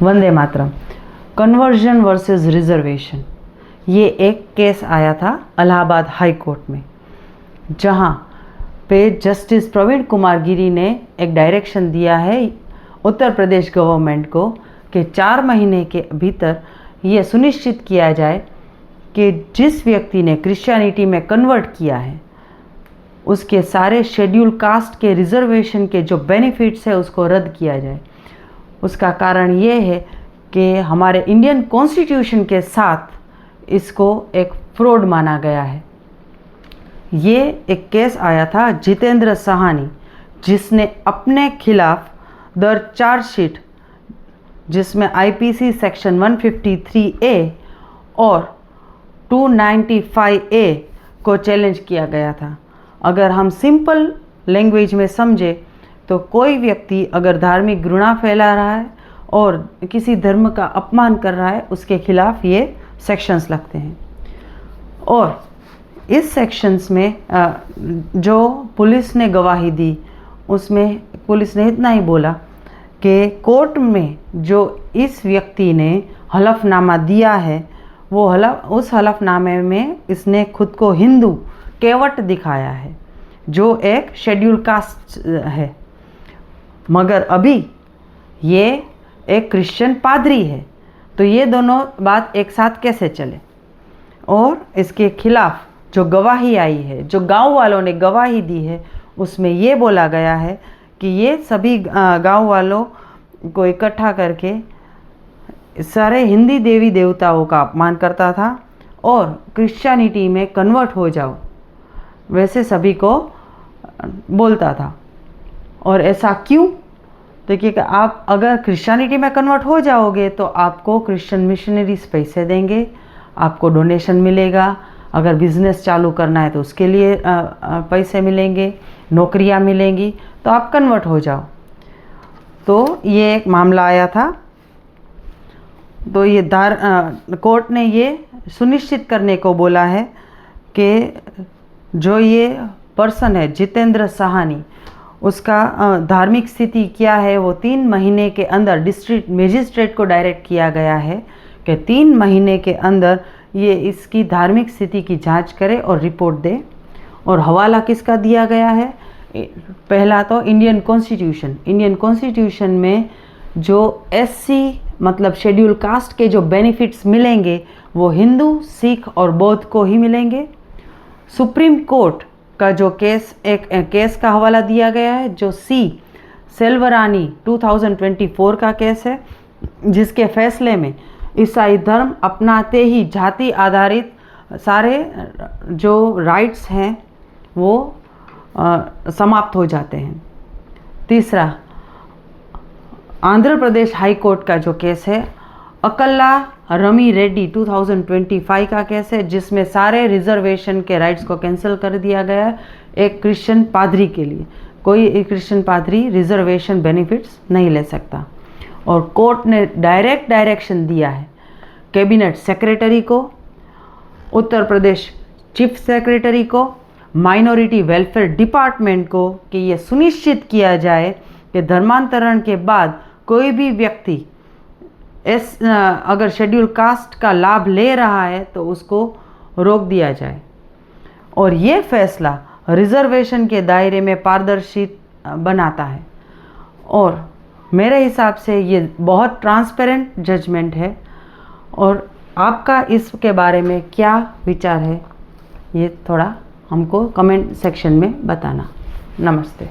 Vande Mataram. Conversion versus reservation, ये एक case आया था इलाहाबाद हाई कोर्ट में, जहाँ पे जस्टिस प्रवीण कुमार गिरी ने एक डायरेक्शन दिया है उत्तर प्रदेश गवर्नमेंट को कि 4 महीने के भीतर ये सुनिश्चित किया जाए कि जिस व्यक्ति ने क्रिश्चियनिटी में कन्वर्ट किया है उसके सारे शेड्यूल कास्ट के रिजर्वेशन के जो बेनिफिट्स है उसको रद्द किया जाए। उसका कारण ये है कि हमारे इंडियन कॉन्स्टिट्यूशन के साथ इसको एक फ्रॉड माना गया है। ये एक केस आया था जितेंद्र सहानी, जिसने अपने खिलाफ दर्ज चार्जशीट, जिसमें आईपीसी सेक्शन 153A और 295A को चैलेंज किया गया था। अगर हम सिंपल लैंग्वेज में समझे तो कोई व्यक्ति अगर धार्मिक घृणा फैला रहा है और किसी धर्म का अपमान कर रहा है, उसके खिलाफ ये सेक्शंस लगते हैं। और इस सेक्शंस में जो पुलिस ने गवाही दी उसमें पुलिस ने इतना ही बोला कि कोर्ट में जो इस व्यक्ति ने हलफनामा दिया है वो उस हलफनामे में इसने खुद को हिंदू केवट दिखाया है, जो एक शेड्यूल कास्ट है, मगर अभी ये एक क्रिश्चियन पादरी है। तो ये दोनों बात एक साथ कैसे चले। और इसके खिलाफ जो गवाही आई है, जो गांव वालों ने गवाही दी है, उसमें ये बोला गया है कि ये सभी गांव वालों को इकट्ठा करके सारे हिंदी देवी देवताओं का अपमान करता था और क्रिश्चियनिटी में कन्वर्ट हो जाओ वैसे सभी को बोलता था। और ऐसा क्यों? देखिए कि आप अगर क्रिश्चियनिटी में कन्वर्ट हो जाओगे तो आपको क्रिश्चियन मिशनरीज पैसे देंगे, आपको डोनेशन मिलेगा, अगर बिज़नेस चालू करना है तो उसके लिए पैसे मिलेंगे, नौकरियां मिलेंगी, तो आप कन्वर्ट हो जाओ। तो ये एक मामला आया था। तो ये कोर्ट ने ये सुनिश्चित करने को बोला है कि जो ये पर्सन है जितेंद्र सहानी, उसका धार्मिक स्थिति क्या है वो 3 महीने के अंदर डिस्ट्रिक्ट मजिस्ट्रेट को डायरेक्ट किया गया है कि 3 महीने के अंदर ये इसकी धार्मिक स्थिति की जांच करे और रिपोर्ट दे। और हवाला किसका दिया गया है? पहला तो इंडियन कॉन्स्टिट्यूशन में जो एससी मतलब शेड्यूल कास्ट के जो बेनिफिट्स मिलेंगे वो हिंदू, सिख और बौद्ध को ही मिलेंगे। सुप्रीम कोर्ट का जो एक केस का हवाला दिया गया है जो सेल्वरानी 2024 का केस है, जिसके फैसले में ईसाई धर्म अपनाते ही जाति आधारित सारे जो राइट्स हैं वो समाप्त हो जाते हैं। तीसरा, आंध्र प्रदेश हाई कोर्ट का जो केस है अकल्ला रमी रेड्डी 2025 का केस है, जिसमें सारे रिजर्वेशन के राइट्स को कैंसिल कर दिया गया है एक क्रिश्चियन पादरी के लिए। कोई क्रिश्चियन पादरी रिजर्वेशन बेनिफिट्स नहीं ले सकता। और कोर्ट ने डायरेक्शन दिया है कैबिनेट सेक्रेटरी को, उत्तर प्रदेश चीफ सेक्रेटरी को, माइनॉरिटी वेलफेयर डिपार्टमेंट को कि ये सुनिश्चित किया जाए कि धर्मांतरण के बाद कोई भी व्यक्ति अगर शेड्यूल कास्ट का लाभ ले रहा है तो उसको रोक दिया जाए। और ये फैसला रिजर्वेशन के दायरे में पारदर्शी बनाता है। और मेरे हिसाब से ये बहुत ट्रांसपेरेंट जजमेंट है। और आपका इसके बारे में क्या विचार है ये थोड़ा हमको कमेंट सेक्शन में बताना। नमस्ते।